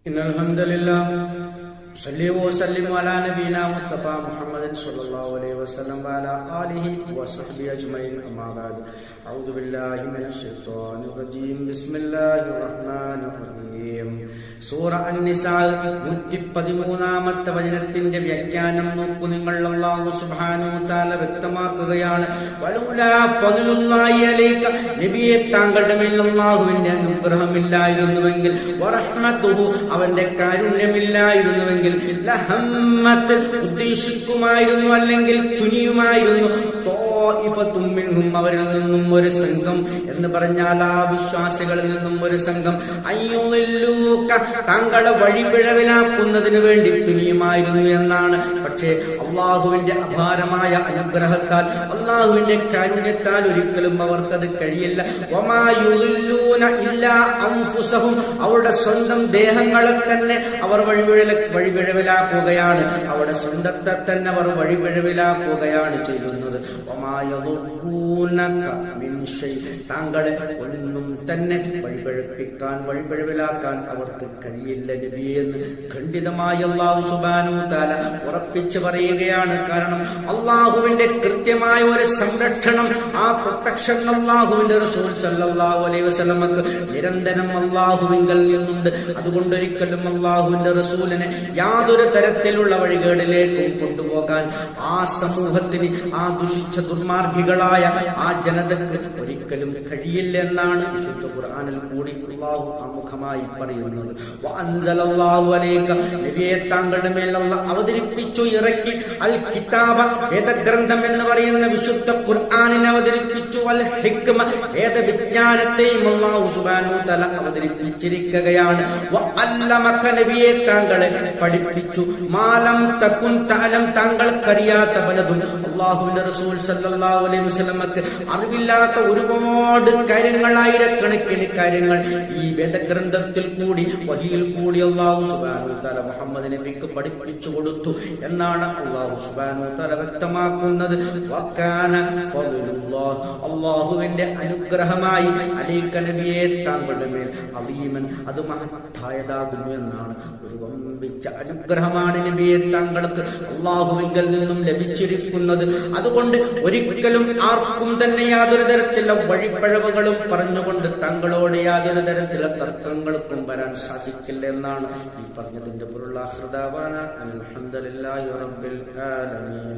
إن الحمد لله صلي وسلم على نبينا مصطفى محمد صلى الله عليه وسلم وعلى آله وصحبه أجمعين أما بعد أعوذ بالله من الشيطان الرجيم بسم الله الرحمن الرحيم സൂറ അൻ-നിസാ 113ാമത്തെ വചനത്തിന്റെ വ്യാഖ്യാനം നോക്കൂ നിങ്ങൾ. അല്ലാഹു സുബ്ഹാനഹു വ തആല വ്യക്തമാക്കുകയാണ്, വലൗലാ ഫദ്ലുല്ലാഹി അലൈക, നബിയെ താങ്കളുടെ മേൽ അല്ലാഹുവിന്റെ അനുഗ്രഹമില്ലായിരുന്നുവെങ്കിൽ, വറഹ്മത്തുഹു അവന്റെ കാരുണ്യമില്ലായിരുന്നുവെങ്കിൽ, ലഹമ്മത്ത് ഉദ്ദേശിക്കുമായിരുന്നു, അല്ലെങ്കിൽ തുനിയുമായിരുന്നു, ത്വായിഫത്തും മിൻഹും അവരിൽ നിന്നും ഒരു സംഘം എന്ന് പറഞ്ഞാൽ ആ വിശ്വാസികളിൽ നിന്നും ഒരു സംഘം, അയ്യുളില്ലൂക താങ്കളെ വഴിപിഴവിലാക്കുന്നതിന് വേണ്ടി തുനിയുമായിരുന്നു എന്നാണ്. പക്ഷേ അള്ളാഹുവിന്റെ അപാരമായ അനുഗ്രഹത്താൽ, അള്ളാഹുവിന്റെ കാരുണ്യത്താൽ ഒരിക്കലും അവർക്കത് കഴിയില്ല. വമാ യുളില്ലൂന ഇല്ലാ അൻഫുസഹും, അവരുടെ സ്വന്തം ദേഹങ്ങളെ തന്നെ അവർ വഴിപിഴവിലാക്കുകയാണ്, അവരുടെ സ്വന്തത്തെ തന്നെ അവർ വഴിപിഴവിലാക്കുകയാണ് ചെയ്യുന്നത്. വമാ യദുറൂനക മിൻ ശൈ, താങ്കളെ ഒന്നും തന്നെ വഴിപിഴവിലാക്കാൻ അവർക്ക് കഴിയില്ല നബിയേ എന്ന് ഖണ്ഡിതമായി അല്ലാഹു സുബ്ഹാനഹു വ തആല ഉറപ്പിച്ചു പറയുകയാണ്. കാരണം അല്ലാഹുവിന്റെ കൃത്യമായ ഒരു സംരക്ഷണം, ആ പ്രൊട്ടക്ഷൻ അല്ലാഹുവിന്റെ റസൂൽ സല്ലല്ലാഹു അലൈഹി വസല്ലമക്ക് നിരന്തരം അല്ലാഹുവിങ്കൽ നിന്നുണ്ട്. അതുകൊണ്ട് ഒരിക്കലും അല്ലാഹുവിന്റെ റസൂലിനെ യാതൊരു തരത്തിലുള്ള വഴികേടിലേക്കും കൊണ്ടുപോകാൻ ആ സമൂഹത്തിന്, ആ ദുഷിച്ച ദുർമാർഗികളായ ആ ജനതക്ക് ഒരിക്കലും കഴിയില്ല എന്നാണ് വിശുദ്ധ ഖുർആനിൽ കൂടി അല്ലാഹു ആമുഖമായി പറയുന്നത്. വഅൻസലല്ലാഹു അലൈക, നബിയെ താങ്കളുടെ മേൽ അല്ലാഹു അവതരിപ്പിച്ചു, ഇറക്കി, അൽ കിതാബ വേദഗ്രന്ഥം എന്ന് പറയുന്ന വിശുദ്ധ ഖുർആനിനെ അവതരിപ്പിച്ചു, അൽ ഹിക്മ വേദവിജ്ഞാനത്തെയും അല്ലാഹു സുബ്ഹാനഹു വ തആല അവതരിപ്പിച്ചിരിക്കുകയാണ്. വഅല്ലമക, നബിയെ താങ്കളെ പഠിപ്പിച്ചു, മാലം തകുൻ തഅലം താങ്കൾക്കറിയാത്ത പലതും. അല്ലാഹുവിന്റെ റസൂൽ സല്ലല്ലാഹു അലൈഹി വസല്ലമക്ക് അറിവില്ലാത്ത ഒരുപാട് കാര്യങ്ങൾ, ആയിരക്കണക്കിന് കാര്യങ്ങൾ ഈ വേദഗ്രന്ഥത്തിൽ കൂടി, വഹിയിൽ കൂടി അല്ലാഹു സുബ്ഹാനഹു വ തആല മുഹമ്മദ് നബിക്ക് പഠിപ്പിച്ചു കൊടുത്തു എന്നാണ് അല്ലാഹു സുബ്ഹാനഹു വ തആല വ്യക്തമാക്കുന്നത്. വകാന ഫദ്ലുല്ലാഹ്, അല്ലാഹുവിന്റെ അനുഗ്രഹമായി അലൈക നബിയെ താങ്കളുടെ മേൽ അലീമൻ, അത് മഹത്തായതാകുന്നു എന്നാണ്. ഒരു വമ്പിച്ച അനുഗ്രഹമാണ് നബിയെ താങ്കൾക്ക് അല്ലാഹുവിങ്കൽ നിന്നും ലഭിച്ചിരിക്കുന്നത്. അതുകൊണ്ട് ഒരിക്കലും ആർക്കും തന്നെ യാതൊരു തരത്തിലുള്ള വഴിപ്പഴവുകളും പറഞ്ഞുകൊണ്ട് താങ്കളോട് യാതൊരു തരത്തിലുള്ള തർക്കങ്ങൾക്കും വരാൻ സാധിക്കില്ല എന്നാണ് ഈ പറഞ്ഞതിന്റെ പൊരുൾ. ആഖിറു ദഅവാനാ അൽഹംദുലില്ലാഹി റബ്ബിൽ ആലമീൻ.